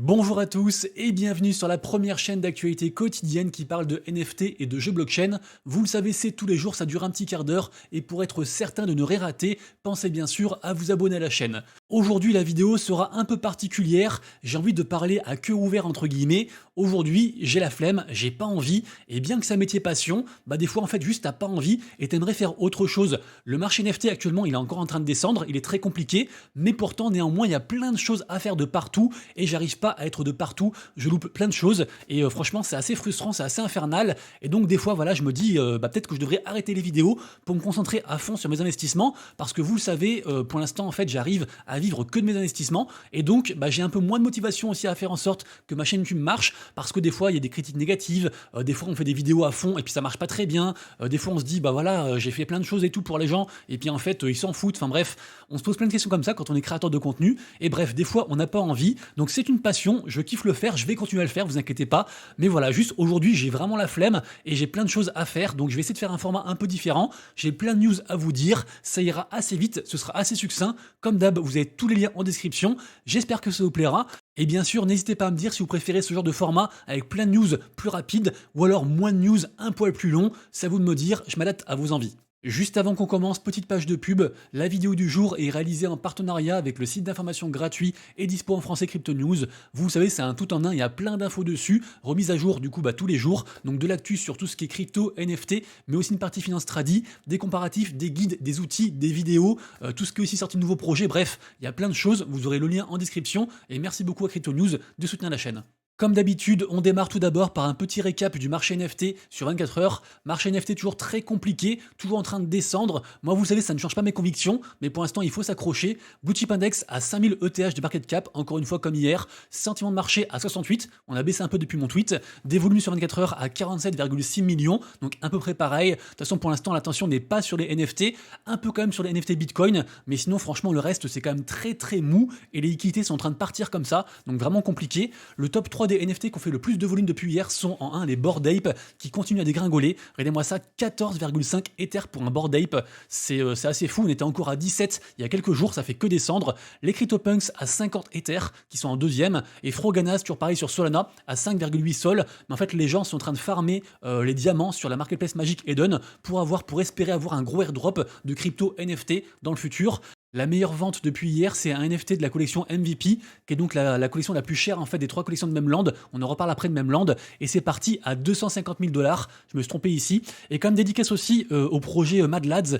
Bonjour à tous et bienvenue sur la première chaîne d'actualité quotidienne qui parle de NFT et de jeux blockchain. Vous le savez, c'est tous les jours, ça dure un petit quart d'heure et pour être certain de ne rien rater, pensez bien sûr à vous abonner à la chaîne. Aujourd'hui, la vidéo sera un peu particulière, j'ai envie de parler à cœur ouvert entre guillemets. Aujourd'hui, j'ai la flemme, j'ai pas envie et bien que ça métier passion, des fois en fait juste t'as pas envie et t'aimerais faire autre chose. Le marché NFT actuellement, il est encore en train de descendre, il est très compliqué, mais pourtant néanmoins, il y a plein de choses à faire de partout et j'arrive pas à être de partout, je loupe plein de choses et franchement c'est assez frustrant, c'est assez infernal et donc des fois voilà je me dis peut-être que je devrais arrêter les vidéos pour me concentrer à fond sur mes investissements parce que vous le savez pour l'instant en fait j'arrive à vivre que de mes investissements et donc j'ai un peu moins de motivation aussi à faire en sorte que ma chaîne YouTube marche parce que des fois il y a des critiques négatives, des fois on fait des vidéos à fond et puis ça marche pas très bien, des fois on se dit voilà j'ai fait plein de choses et tout pour les gens et puis en fait ils s'en foutent, enfin bref on se pose plein de questions comme ça quand on est créateur de contenu et bref des fois on n'a pas envie donc c'est une passion, je kiffe le faire, je vais continuer à le faire, vous inquiétez pas. Mais voilà, juste aujourd'hui, j'ai vraiment la flemme et j'ai plein de choses à faire. Donc je vais essayer de faire un format un peu différent. J'ai plein de news à vous dire. Ça ira assez vite, ce sera assez succinct. Comme d'hab, vous avez tous les liens en description. J'espère que ça vous plaira. Et bien sûr, n'hésitez pas à me dire si vous préférez ce genre de format avec plein de news plus rapides ou alors moins de news un poil plus long. C'est à vous de me dire, je m'adapte à vos envies. Juste avant qu'on commence, petite page de pub, la vidéo du jour est réalisée en partenariat avec le site d'information gratuit et dispo en français Crypto News. Vous savez, c'est un tout en un, il y a plein d'infos dessus, remise à jour du coup tous les jours, donc de l'actu sur tout ce qui est crypto, NFT, mais aussi une partie finance tradi, des comparatifs, des guides, des outils, des vidéos, tout ce qui est aussi sorti de nouveaux projets, bref, il y a plein de choses, vous aurez le lien en description, et merci beaucoup à Crypto News de soutenir la chaîne. Comme d'habitude, on démarre tout d'abord par un petit récap du marché NFT sur 24 heures. Marché NFT toujours très compliqué, toujours en train de descendre. Moi, vous savez, ça ne change pas mes convictions, mais pour l'instant, il faut s'accrocher. Blue Chip Index à 5000 ETH de market cap, encore une fois comme hier. Sentiment de marché à 68, on a baissé un peu depuis mon tweet. Des volumes sur 24 heures à 47,6 millions, donc à peu près pareil. De toute façon, pour l'instant, l'attention n'est pas sur les NFT, un peu quand même sur les NFT Bitcoin, mais sinon, franchement, le reste, c'est quand même très très mou et les liquidités sont en train de partir comme ça, donc vraiment compliqué. Le top 3 des NFT qui ont fait le plus de volume depuis hier sont en 1 les Bored Ape qui continuent à dégringoler. Regardez-moi ça, 14,5 Ether pour un Bored Ape, c'est assez fou, on était encore à 17 il y a quelques jours, ça fait que descendre. Les CryptoPunks à 50 Ether qui sont en deuxième et Froganas toujours pareil sur Solana à 5,8 Sol, mais en fait les gens sont en train de farmer les diamants sur la marketplace Magic Eden pour espérer avoir un gros airdrop de crypto NFT dans le futur. La meilleure vente depuis hier, c'est un NFT de la collection MVP, qui est donc la collection la plus chère en fait des trois collections de Memland. On en reparle après de Memland, et c'est parti à 250 000 $. Je me suis trompé ici. Et comme dédicace aussi au projet Mad Lads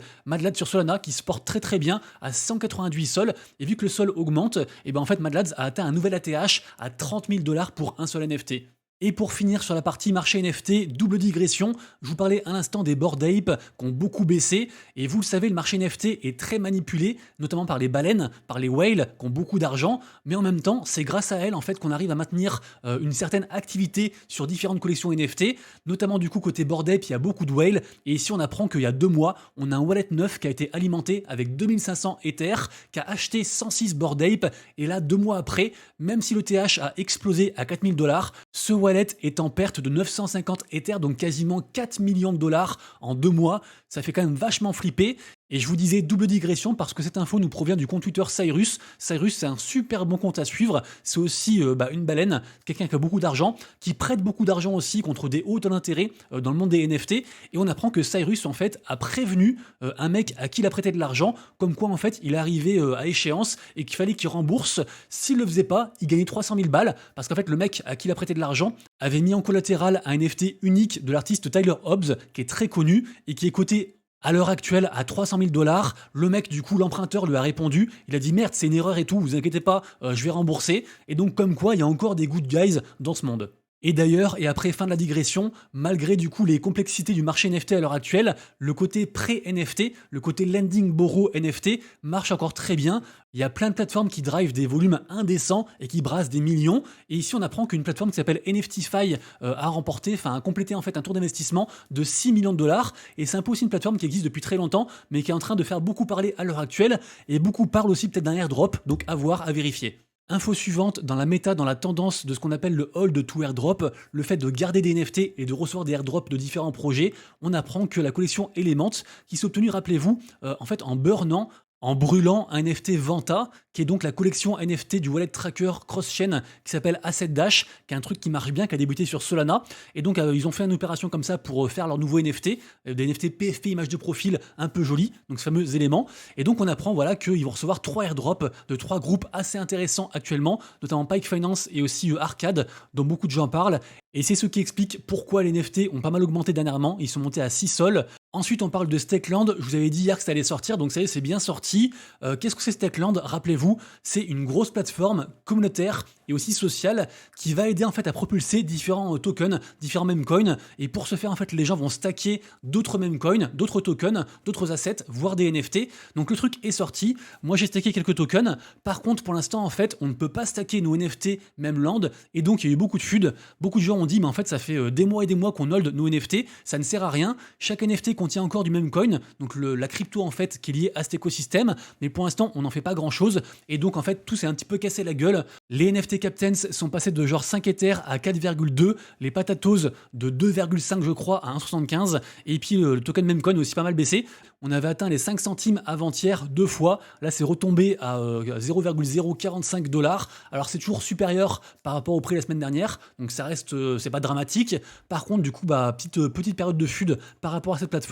sur Solana, qui se porte très très bien à 188 sols. Et vu que le sol augmente, et en fait Mad Lads a atteint un nouvel ATH à 30 000 $ pour un seul NFT. Et pour finir sur la partie marché NFT, double digression, je vous parlais à l'instant des Bored Ape qui ont beaucoup baissé, et vous le savez, le marché NFT est très manipulé, notamment par les baleines, par les whales qui ont beaucoup d'argent, mais en même temps, c'est grâce à elles en fait qu'on arrive à maintenir une certaine activité sur différentes collections NFT, notamment du coup côté Bored Ape, il y a beaucoup de whales, et ici on apprend qu'il y a 2 mois, on a un wallet neuf qui a été alimenté avec 2500 Ether, qui a acheté 106 Bored Ape, et là 2 mois après, même si le TH a explosé à 4000 $, ce wallet est en perte de 950 Ether, donc quasiment 4 millions de dollars en 2 mois. Ça fait quand même vachement flipper. Et je vous disais double digression parce que cette info nous provient du compte Twitter Cyrus. Cyrus, c'est un super bon compte à suivre. C'est aussi une baleine, quelqu'un qui a beaucoup d'argent, qui prête beaucoup d'argent aussi contre des hauts taux d'intérêt dans le monde des NFT. Et on apprend que Cyrus, en fait, a prévenu un mec à qui il a prêté de l'argent, comme quoi, en fait, il est arrivé à échéance et qu'il fallait qu'il rembourse. S'il le faisait pas, il gagnait 300 000 balles parce qu'en fait, le mec à qui il a prêté de l'argent avait mis en collatéral un NFT unique de l'artiste Tyler Hobbs, qui est très connu et qui est coté à l'heure actuelle, à 300 000 $, le mec, du coup, l'emprunteur lui a répondu. Il a dit merde, c'est une erreur et tout, vous inquiétez pas, je vais rembourser. Et donc, comme quoi, il y a encore des good guys dans ce monde. Et d'ailleurs, et après fin de la digression, malgré du coup les complexités du marché NFT à l'heure actuelle, le côté pré-NFT, le côté lending borrow NFT marche encore très bien. Il y a plein de plateformes qui drivent des volumes indécents et qui brassent des millions. Et ici, on apprend qu'une plateforme qui s'appelle NFTify a complété en fait un tour d'investissement de 6 millions de dollars. Et c'est un peu aussi une plateforme qui existe depuis très longtemps, mais qui est en train de faire beaucoup parler à l'heure actuelle. Et beaucoup parlent aussi peut-être d'un airdrop, donc à voir, à vérifier. Info suivante, dans la méta, dans la tendance de ce qu'on appelle le hold to airdrop, le fait de garder des NFT et de recevoir des airdrops de différents projets, on apprend que la collection Element, qui s'est obtenue, rappelez-vous, en fait en burnant en brûlant un NFT Vanta, qui est donc la collection NFT du wallet tracker cross-chain qui s'appelle Asset Dash, qui est un truc qui marche bien, qui a débuté sur Solana. Et donc, ils ont fait une opération comme ça pour faire leur nouveau NFT, des NFT PFP image de profil un peu jolis, donc ce fameux élément. Et donc, on apprend voilà, qu'ils vont recevoir 3 airdrops de 3 groupes assez intéressants actuellement, notamment Pike Finance et aussi Arcade, dont beaucoup de gens parlent. Et c'est ce qui explique pourquoi les NFT ont pas mal augmenté dernièrement. Ils sont montés à 6 sols. Ensuite, on parle de Stakeland. Je vous avais dit hier que ça allait sortir, donc ça y est, c'est bien sorti. Qu'est-ce que c'est Stakeland? Rappelez-vous, c'est une grosse plateforme communautaire et aussi sociale qui va aider en fait à propulser différents tokens, différents meme coins. Et pour ce faire, en fait, les gens vont stacker d'autres meme coins, d'autres tokens, d'autres assets, voire des NFT. Donc le truc est sorti. Moi, j'ai stacké quelques tokens. Par contre, pour l'instant, en fait, on ne peut pas stacker nos NFT même land. Et donc, il y a eu beaucoup de FUD. Beaucoup de gens ont dit, mais en fait, ça fait des mois et des mois qu'on hold nos NFT. Ça ne sert à rien. Chaque NFT contient encore du meme coin, donc la crypto en fait qui est liée à cet écosystème, mais pour l'instant on n'en fait pas grand chose, et donc en fait tout s'est un petit peu cassé la gueule. Les NFT Captains sont passés de genre 5 Ethers à 4,2, les Patatos de 2,5 je crois à 1,75, et puis le token meme coin aussi pas mal baissé. On avait atteint les 5 centimes avant-hier 2 fois, là c'est retombé à 0,045 $, alors c'est toujours supérieur par rapport au prix la semaine dernière, donc ça reste, c'est pas dramatique. Par contre du coup petite période de FUD par rapport à cette plateforme.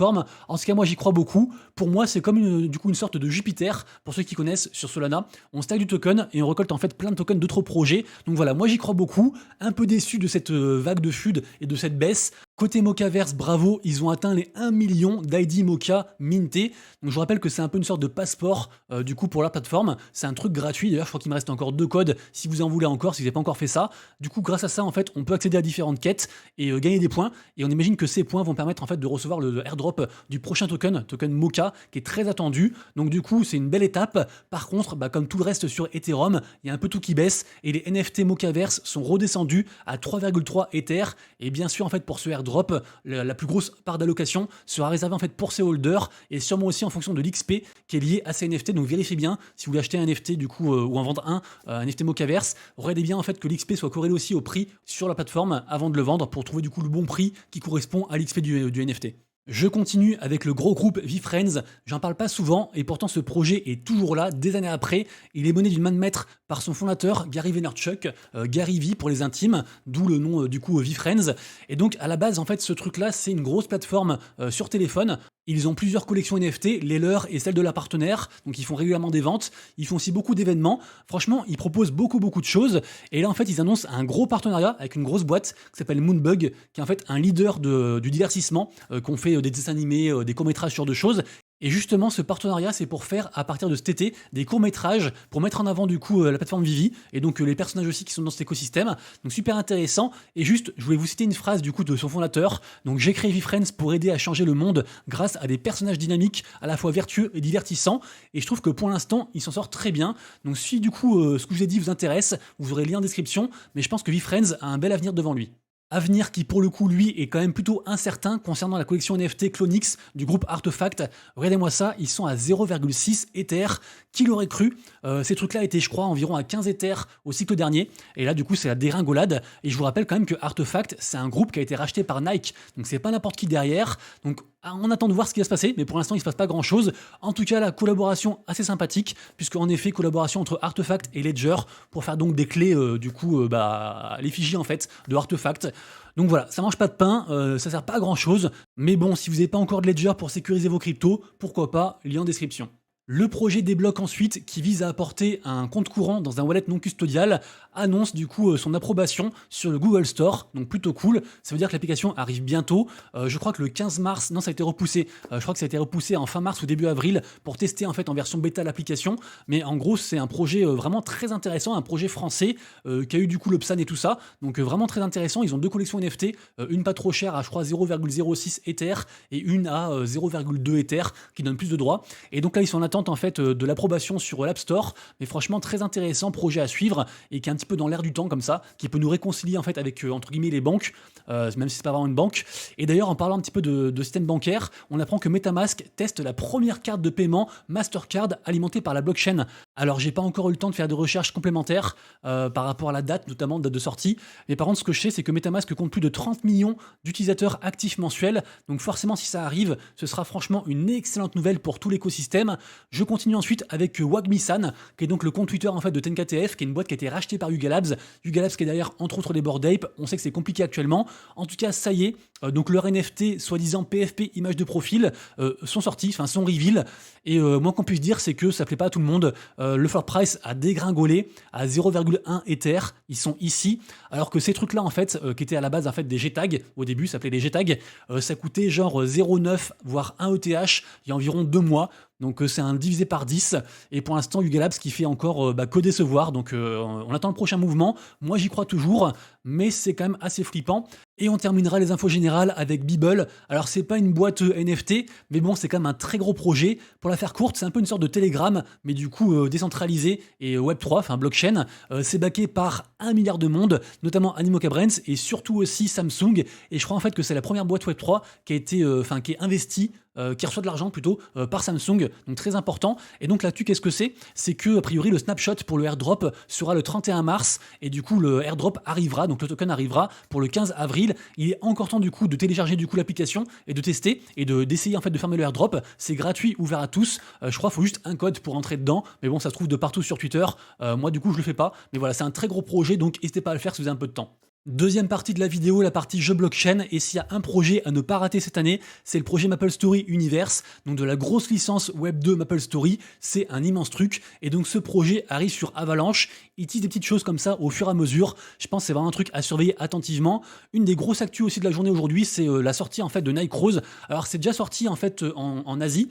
En ce cas, moi, j'y crois beaucoup. Pour moi, c'est comme une sorte de Jupiter, pour ceux qui connaissent sur Solana. On stack du token et on récolte en fait plein de tokens d'autres projets. Donc voilà, moi, j'y crois beaucoup. Un peu déçu de cette vague de FUD et de cette baisse. Côté Mochaverse, bravo, ils ont atteint les 1 million d'ID Mocha mintés. Donc je vous rappelle que c'est un peu une sorte de passeport du coup pour la plateforme. C'est un truc gratuit. D'ailleurs, je crois qu'il me reste encore 2 codes si vous en voulez encore, si vous n'avez pas encore fait ça. Du coup, grâce à ça, en fait, on peut accéder à différentes quêtes et gagner des points. Et on imagine que ces points vont permettre en fait de recevoir le airdrop du prochain token Mocha, qui est très attendu. Donc du coup, c'est une belle étape. Par contre, comme tout le reste sur Ethereum, il y a un peu tout qui baisse et les NFT Mochaverse sont redescendus à 3,3 Ether. Et bien sûr, en fait, pour ce airdrop, la plus grosse part d'allocation sera réservée en fait pour ses holders et sûrement aussi en fonction de l'XP qui est lié à ces NFT. Donc vérifiez bien si vous voulez acheter un NFT du coup ou en vendre un NFT Mochaverse, regardez bien en fait que l'XP soit corrélé aussi au prix sur la plateforme avant de le vendre pour trouver du coup le bon prix qui correspond à l'XP du NFT. Je continue avec le gros groupe VeeFriends, j'en parle pas souvent et pourtant ce projet est toujours là des années après. Il est mené d'une main de maître par son fondateur Gary Vaynerchuk, Gary V pour les intimes, d'où le nom du coup VeeFriends. Et donc à la base en fait ce truc là c'est une grosse plateforme sur téléphone. Ils ont plusieurs collections NFT, les leurs et celles de la partenaire, donc ils font régulièrement des ventes, ils font aussi beaucoup d'événements. Franchement, ils proposent beaucoup de choses. Et là, en fait, ils annoncent un gros partenariat avec une grosse boîte qui s'appelle Moonbug, qui est en fait un leader du divertissement, qu'on fait des dessins animés, des courts-métrages, sur de choses. Et justement, ce partenariat, c'est pour faire, à partir de cet été, des courts-métrages pour mettre en avant du coup la plateforme Vivi et donc les personnages aussi qui sont dans cet écosystème. Donc super intéressant. Et juste, je voulais vous citer une phrase du coup de son fondateur. Donc j'ai créé VeeFriends pour aider à changer le monde grâce à des personnages dynamiques, à la fois vertueux et divertissants. Et je trouve que pour l'instant, il s'en sort très bien. Donc si du coup ce que je vous ai dit vous intéresse, vous aurez le lien en description. Mais je pense que VeeFriends a un bel avenir devant lui. Avenir qui pour le coup lui est quand même plutôt incertain concernant la collection NFT Clonix du groupe Artefact. Regardez-moi ça, ils sont à 0,6 Ether. Qui l'aurait cru? Ces trucs là étaient je crois environ à 15 Ether au cycle dernier et là du coup c'est la dégringolade. Et je vous rappelle quand même que Artefact c'est un groupe qui a été racheté par Nike, donc c'est pas n'importe qui derrière. Donc on attend de voir ce qui va se passer, mais pour l'instant il se passe pas grand chose. En tout cas la collaboration assez sympathique, puisque en effet collaboration entre Artefact et Ledger pour faire donc des clés du coup l'effigie en fait de Artefact. Donc voilà, ça mange pas de pain, ça sert pas à grand chose, mais bon, si vous n'avez pas encore de Ledger pour sécuriser vos cryptos, pourquoi pas, lien en description. Le projet débloque ensuite, qui vise à apporter un compte courant dans un wallet non custodial, annonce du coup son approbation sur le Google Store, donc plutôt cool. Ça veut dire que l'application arrive bientôt. Je crois que le 15 mars, non ça a été repoussé, je crois que ça a été repoussé en fin mars ou début avril pour tester en fait en version bêta l'application. Mais en gros c'est un projet vraiment très intéressant, un projet français qui a eu du coup le PSAN et tout ça, donc vraiment très intéressant. Ils ont 2 collections NFT, une pas trop chère à je crois 0,06 Ether et une à 0,2 Ether qui donne plus de droits. Et donc là ils sont en attente en fait de l'approbation sur l'App Store, mais franchement très intéressant, projet à suivre et qui est un petit petit peu dans l'air du temps comme ça, qui peut nous réconcilier en fait avec entre guillemets les banques, même si c'est pas vraiment une banque. Et d'ailleurs, en parlant un petit peu de système bancaire, on apprend que MetaMask teste la première carte de paiement Mastercard alimentée par la blockchain. Alors, j'ai pas encore eu le temps de faire des recherches complémentaires par rapport à la date, notamment date de sortie. Mais par contre, ce que je sais, c'est que MetaMask compte plus de 30 millions d'utilisateurs actifs mensuels. Donc forcément, si ça arrive, ce sera franchement une excellente nouvelle pour tout l'écosystème. Je continue ensuite avec Wagmi-san, qui est donc le compte Twitter en fait de TenKTF, qui est une boîte qui a été rachetée par Yuga Labs. Yuga Labs qui est derrière entre autres les Bored Ape. On sait que c'est compliqué actuellement. En tout cas, ça y est. Donc leurs NFT, soi-disant PFP, image de profil, sont sortis, enfin sont reveal. Et moins qu'on puisse dire, c'est que ça plaît pas à tout le monde. Le floor price a dégringolé à 0,1 Ether. Ils sont ici. Alors que ces trucs-là, en fait, qui étaient à la base en fait, des G-Tags, au début, ça s'appelait des G-Tags, ça coûtait genre 0,9 voire 1 ETH il y a environ 2 mois. Donc c'est un divisé par 10. Et pour l'instant, Yuga Labs qui fait encore que décevoir. Donc on attend le prochain mouvement. Moi, j'y crois toujours, mais c'est quand même assez flippant. Et on terminera les infos générales avec Beeble. Alors c'est pas une boîte NFT, mais bon, c'est quand même un très gros projet. Pour la faire courte, c'est un peu une sorte de Telegram, mais du coup décentralisé et Web3, enfin blockchain. C'est backé par 1 milliard de monde, notamment Animoca Brands et surtout aussi Samsung. Et je crois en fait que c'est la première boîte Web3 qui a été, qui est investie, qui reçoit de l'argent plutôt par Samsung, donc très important. Et donc là-dessus, qu'est-ce que c'est? C'est que a priori le snapshot pour le airdrop sera le 31 mars et du coup le airdrop arrivera, donc le token arrivera pour le 15 avril. Il est encore temps du coup de télécharger du coup l'application et de tester et d'essayer en fait de fermer le airdrop. C'est gratuit, ouvert à tous. Je crois qu'il faut juste un code pour entrer dedans, mais bon ça se trouve de partout sur Twitter. Moi du coup je le fais pas, mais voilà c'est un très gros projet, donc n'hésitez pas à le faire si vous avez un peu de temps. Deuxième partie de la vidéo, la partie jeu blockchain, et s'il y a un projet à ne pas rater cette année, c'est le projet MapleStory Universe, donc de la grosse licence Web 2 MapleStory, c'est un immense truc, et donc ce projet arrive sur Avalanche, il utilise des petites choses comme ça au fur et à mesure, je pense que c'est vraiment un truc à surveiller attentivement. Une des grosses actus aussi de la journée aujourd'hui, c'est la sortie en fait de Nike Rose. Alors c'est déjà sorti en fait en Asie,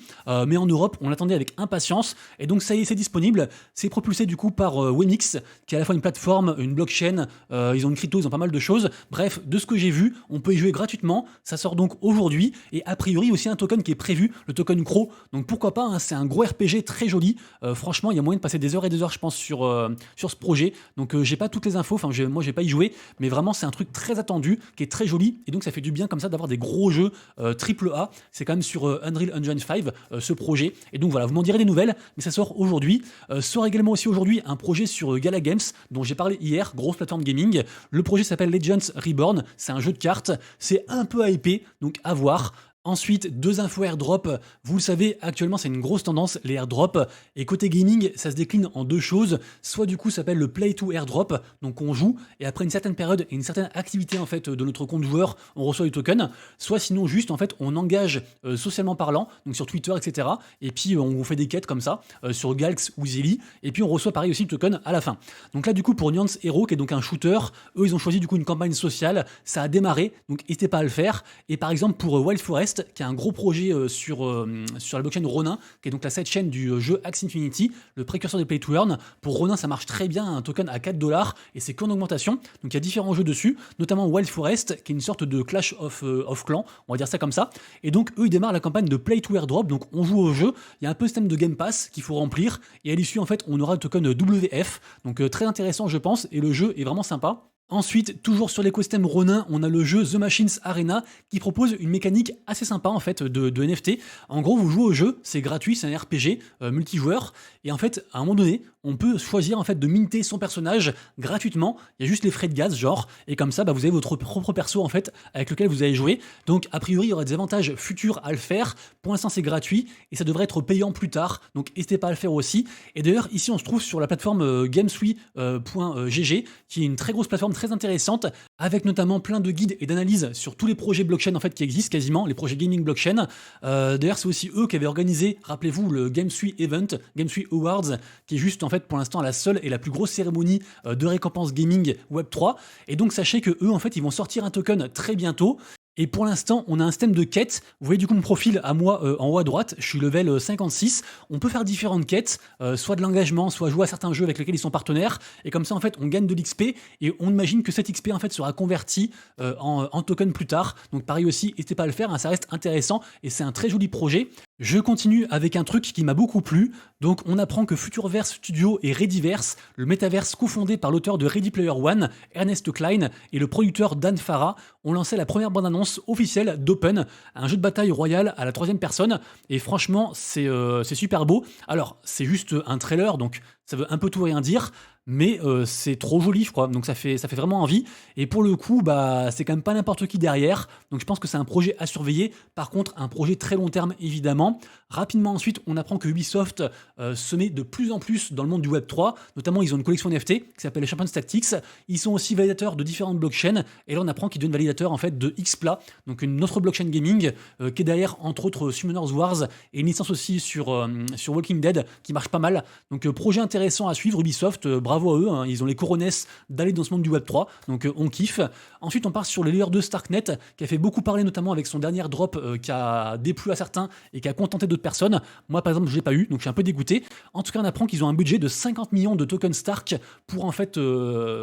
mais en Europe on l'attendait avec impatience, et donc ça y est c'est disponible, c'est propulsé du coup par Wemix, qui est à la fois une plateforme, une blockchain, ils ont une crypto, ils ont pas mal de choses. Bref, de ce que j'ai vu, on peut y jouer gratuitement. Ça sort donc aujourd'hui et a priori aussi un token qui est prévu, le token Crow. Donc pourquoi pas, hein, c'est un gros RPG très joli. Franchement, il y a moyen de passer des heures et des heures, je pense, sur ce projet. Donc j'ai pas toutes les infos, enfin moi j'ai pas y joué, mais vraiment c'est un truc très attendu, qui est très joli et donc ça fait du bien comme ça d'avoir des gros jeux triple A. C'est quand même sur Unreal Engine 5 ce projet. Et donc voilà, vous m'en direz des nouvelles, mais ça sort aujourd'hui. Sort également aussi aujourd'hui un projet sur Gala Games dont j'ai parlé hier, grosse plateforme gaming. Le projet s'appelle Legends Reborn, c'est un jeu de cartes, c'est un peu hypé, donc à voir. Ensuite, 2 infos airdrop. Vous le savez, actuellement, c'est une grosse tendance, les airdrops. Et côté gaming, ça se décline en 2 choses. Soit du coup, ça s'appelle le play to airdrop. Donc, on joue et après une certaine période et une certaine activité en fait de notre compte joueur, on reçoit du token. Soit sinon, juste en fait, on engage socialement parlant, donc sur Twitter, etc. Et puis, on vous fait des quêtes comme ça sur Galx ou Zilly. Et puis, on reçoit pareil aussi le token à la fin. Donc là, du coup, pour Nuance Hero, qui est donc un shooter, eux, ils ont choisi du coup une campagne sociale. Ça a démarré, donc n'hésitez pas à le faire. Et par exemple, pour Wild Forest, qui est un gros projet sur la blockchain Ronin, qui est donc la sidechain du jeu Axie Infinity, le précurseur des Play to Earn. Pour Ronin, ça marche très bien, un token à 4$ et c'est qu'en augmentation. Donc il y a différents jeux dessus, notamment Wild Forest, qui est une sorte de Clash of Clans, on va dire ça comme ça. Et donc eux, ils démarrent la campagne de Play to Airdrop, donc on joue au jeu, il y a un peu ce système de Game Pass qu'il faut remplir, et à l'issue, en fait, on aura le token WF, donc très intéressant, je pense, et le jeu est vraiment sympa. Ensuite, toujours sur l'écosystème Ronin, on a le jeu The Machines Arena qui propose une mécanique assez sympa en fait de NFT. En gros, vous jouez au jeu, c'est gratuit, c'est un RPG multijoueur et en fait, à un moment donné, on peut choisir en fait de minter son personnage gratuitement. Il y a juste les frais de gaz genre et comme ça, vous avez votre propre perso en fait avec lequel vous allez jouer. Donc a priori, il y aura des avantages futurs à le faire. Pour l'instant, c'est gratuit et ça devrait être payant plus tard. Donc n'hésitez pas à le faire aussi. Et d'ailleurs, ici, on se trouve sur la plateforme gamesui.gg qui est une très grosse plateforme très intéressante avec notamment plein de guides et d'analyses sur tous les projets blockchain en fait qui existent quasiment, les projets gaming blockchain. D'ailleurs, c'est aussi eux qui avaient organisé, rappelez-vous, le GameSui Event, GameSui Awards, qui est juste en fait pour l'instant la seule et la plus grosse cérémonie de récompense gaming Web3. Et donc sachez que eux en fait ils vont sortir un token très bientôt. Et pour l'instant, on a un système de quêtes. Vous voyez du coup mon profil à moi en haut à droite, je suis level 56. On peut faire différentes quêtes, soit de l'engagement, soit jouer à certains jeux avec lesquels ils sont partenaires. Et comme ça, en fait, on gagne de l'XP et on imagine que cet XP en fait sera converti en token plus tard. Donc pareil aussi, n'hésitez pas à le faire, hein, ça reste intéressant et c'est un très joli projet. Je continue avec un truc qui m'a beaucoup plu. Donc, on apprend que Futureverse Studio et Readyverse, le métaverse cofondé par l'auteur de Ready Player One, Ernest Cline, et le producteur Dan Farah, ont lancé la première bande-annonce officielle d'Open, un jeu de bataille royal à la troisième personne. Et franchement, c'est super beau. Alors, c'est juste un trailer, donc ça veut un peu tout rien dire. Mais c'est trop joli, je crois. Donc ça fait vraiment envie. Et pour le coup, bah, c'est quand même pas n'importe qui derrière. Donc je pense que c'est un projet à surveiller. Par contre, un projet très long terme, évidemment. Rapidement ensuite, on apprend que Ubisoft se met de plus en plus dans le monde du Web3. Notamment, ils ont une collection NFT qui s'appelle les Champions Tactics. Ils sont aussi validateurs de différentes blockchains. Et là, on apprend qu'ils deviennent validateurs en fait de Xpla, donc une autre blockchain gaming qui est derrière, entre autres, Summoners Wars et une licence aussi sur Walking Dead qui marche pas mal. Donc projet intéressant à suivre, Ubisoft, bravo à eux, hein, ils ont les coronesses d'aller dans ce monde du Web3, donc on kiffe. Ensuite, on part sur les layers de Starknet, qui a fait beaucoup parler, notamment avec son dernier drop qui a déplu à certains et qui a contenté d'autres personnes. Moi, par exemple, je l'ai pas eu, donc je suis un peu dégoûté. En tout cas, on apprend qu'ils ont un budget de 50 millions de tokens Stark pour en fait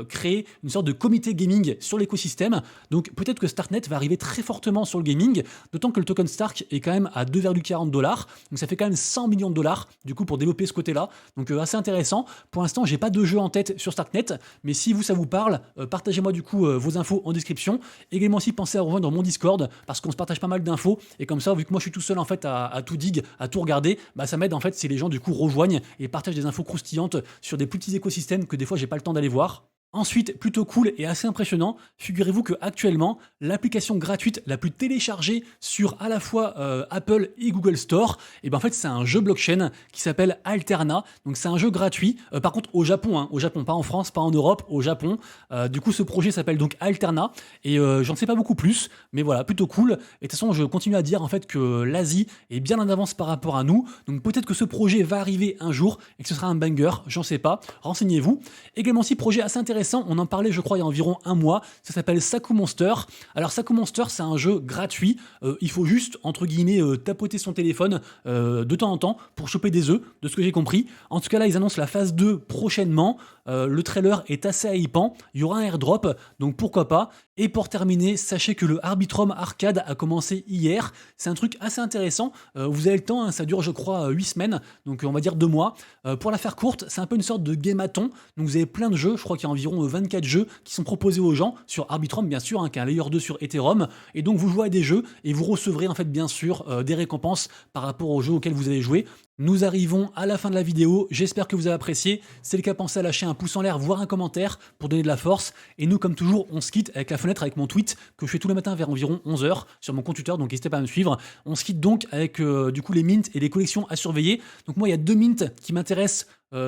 créer une sorte de comité gaming sur l'écosystème. Donc peut-être que Starknet va arriver très fortement sur le gaming, d'autant que le token Stark est quand même à 2,40 $. Donc ça fait quand même 100 millions de dollars du coup pour développer ce côté-là. Donc assez intéressant. Pour l'instant, j'ai pas de jeu en tête sur Starknet, mais si vous ça vous parle, partagez-moi du coup vos infos en description. Également aussi pensez à rejoindre mon Discord parce qu'on se partage pas mal d'infos et comme ça, vu que moi je suis tout seul en fait à tout dig, à tout regarder, bah ça m'aide en fait si les gens du coup rejoignent et partagent des infos croustillantes sur des petits écosystèmes que des fois j'ai pas le temps d'aller voir. Ensuite, plutôt cool et assez impressionnant, figurez-vous que actuellement, l'application gratuite la plus téléchargée sur à la fois Apple et Google Store, et ben en fait c'est un jeu blockchain qui s'appelle Alterna. Donc c'est un jeu gratuit. Par contre au Japon, au Japon, pas en France, pas en Europe, au Japon. Du coup ce projet s'appelle donc Alterna et j'en sais pas beaucoup plus, mais voilà plutôt cool. Et de toute façon je continue à dire en fait que l'Asie est bien en avance par rapport à nous. Donc peut-être que ce projet va arriver un jour et que ce sera un banger, j'en sais pas. Renseignez-vous. Également aussi projet assez intéressant. On en parlait je crois il y a environ un mois, ça s'appelle Saku Monster. Alors Saku Monster c'est un jeu gratuit, il faut juste entre guillemets tapoter son téléphone de temps en temps pour choper des œufs, de ce que j'ai compris. En tout cas là ils annoncent la phase 2 prochainement, le trailer est assez hypant, il y aura un airdrop donc pourquoi pas. Et pour terminer, sachez que le Arbitrum Arcade a commencé hier, c'est un truc assez intéressant, vous avez le temps, hein, ça dure je crois 8 semaines, donc on va dire 2 mois. Pour la faire courte, c'est un peu une sorte de game-a-thon, donc vous avez plein de jeux, je crois qu'il y a environ 24 jeux qui sont proposés aux gens sur Arbitrum bien sûr, hein, qui est un layer 2 sur Ethereum, et donc vous jouez à des jeux et vous recevrez en fait bien sûr des récompenses par rapport aux jeux auxquels vous avez joué. Nous arrivons à la fin de la vidéo, j'espère que vous avez apprécié. Si c'est le cas, pensez à lâcher un pouce en l'air, voire un commentaire pour donner de la force. Et nous, comme toujours, on se quitte avec la fenêtre, avec mon tweet que je fais tous les matins vers environ 11 h sur mon compte Twitter, donc n'hésitez pas à me suivre. On se quitte donc avec du coup les mints et les collections à surveiller. Donc moi, il y a 2 mints qui m'intéressent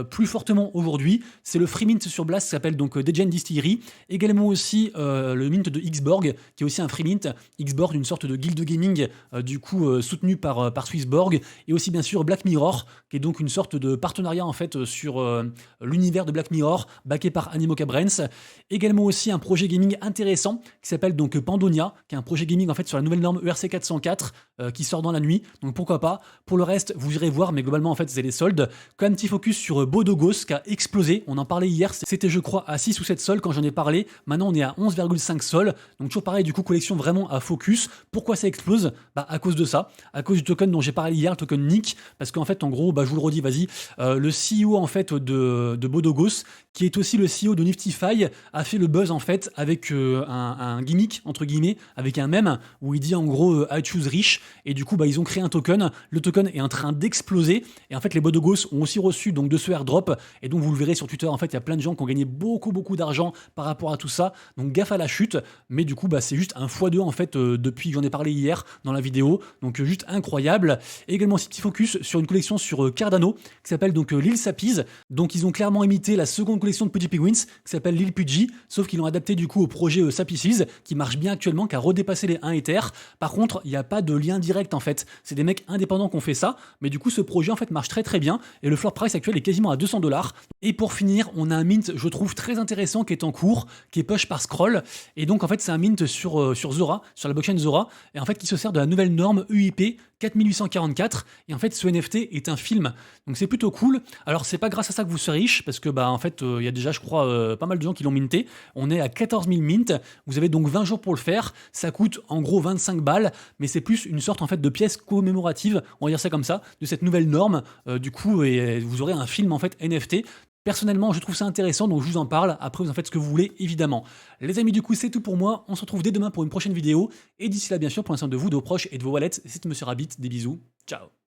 plus fortement aujourd'hui. C'est le free mint sur Blast qui s'appelle donc Degen Distillery. Également aussi le mint de Xborg qui est aussi un free mint. Xborg, une sorte de guilde gaming du coup soutenu par Swissborg. Et aussi bien sûr Black Mirror qui est donc une sorte de partenariat en fait sur l'univers de Black Mirror backé par Animoca Brains. Également aussi un projet gaming intéressant qui s'appelle donc Pandonia, qui est un projet gaming en fait sur la nouvelle norme ERC 404 qui sort dans la nuit. Donc pourquoi pas. Pour le reste, vous irez voir, mais globalement en fait c'est les soldes. Quand même petit focus sur Bodogos qui a explosé, on en parlait hier, c'était je crois à 6 ou 7 sols quand j'en ai parlé, maintenant on est à 11,5 sols, donc toujours pareil du coup collection vraiment à focus. Pourquoi ça explose? Bah à cause de ça, à cause du token dont j'ai parlé hier, le token Nick, parce qu'en fait en gros, bah je vous le redis, vas-y, le CEO en fait de Bodogos, qui est aussi le CEO de Niftyfy, a fait le buzz en fait avec un gimmick entre guillemets, avec un mème où il dit en gros I choose rich, et du coup bah ils ont créé un token, le token est en train d'exploser, et en fait les Bodogos ont aussi reçu donc de ce airdrop, et donc vous le verrez sur Twitter, en fait il y a plein de gens qui ont gagné beaucoup d'argent par rapport à tout ça, donc gaffe à la chute, mais du coup bah c'est juste un x2 en fait depuis que j'en ai parlé hier dans la vidéo, donc juste incroyable. Et également aussi petit focus sur une collection sur Cardano qui s'appelle donc Lil Sappies, donc ils ont clairement imité la seconde collection de Pudgy Penguins qui s'appelle Lil Pudgy, sauf qu'ils l'ont adapté du coup au projet Sappies qui marche bien actuellement, qui a redépassé les 1 Ether. Par contre il n'y a pas de lien direct en fait, c'est des mecs indépendants qui ont fait ça, mais du coup ce projet en fait marche très bien et le floor price actuel est quasi quasiment à 200 $. Et pour finir, on a un mint, je trouve, très intéressant qui est en cours, qui est push par Scroll. Et donc, en fait, c'est un mint sur Zora, sur la blockchain Zora, et en fait, qui se sert de la nouvelle norme UIP 4844. Et en fait, ce NFT est un film. Donc, c'est plutôt cool. Alors, c'est pas grâce à ça que vous serez riche, parce que, bah, en fait, il y a déjà, je crois, pas mal de gens qui l'ont minté. On est à 14 000 mint. Vous avez donc 20 jours pour le faire. Ça coûte en gros 25 balles, mais c'est plus une sorte en fait de pièce commémorative, on va dire ça comme ça, de cette nouvelle norme. Du coup, et vous aurez un film en fait NFT. Personnellement, je trouve ça intéressant, donc je vous en parle. Après, vous en faites ce que vous voulez, évidemment. Les amis, du coup, c'est tout pour moi. On se retrouve dès demain pour une prochaine vidéo. Et d'ici là, bien sûr, prenez soin de vous, de vos proches et de vos wallets. C'était Monsieur Rabbit. Des bisous. Ciao.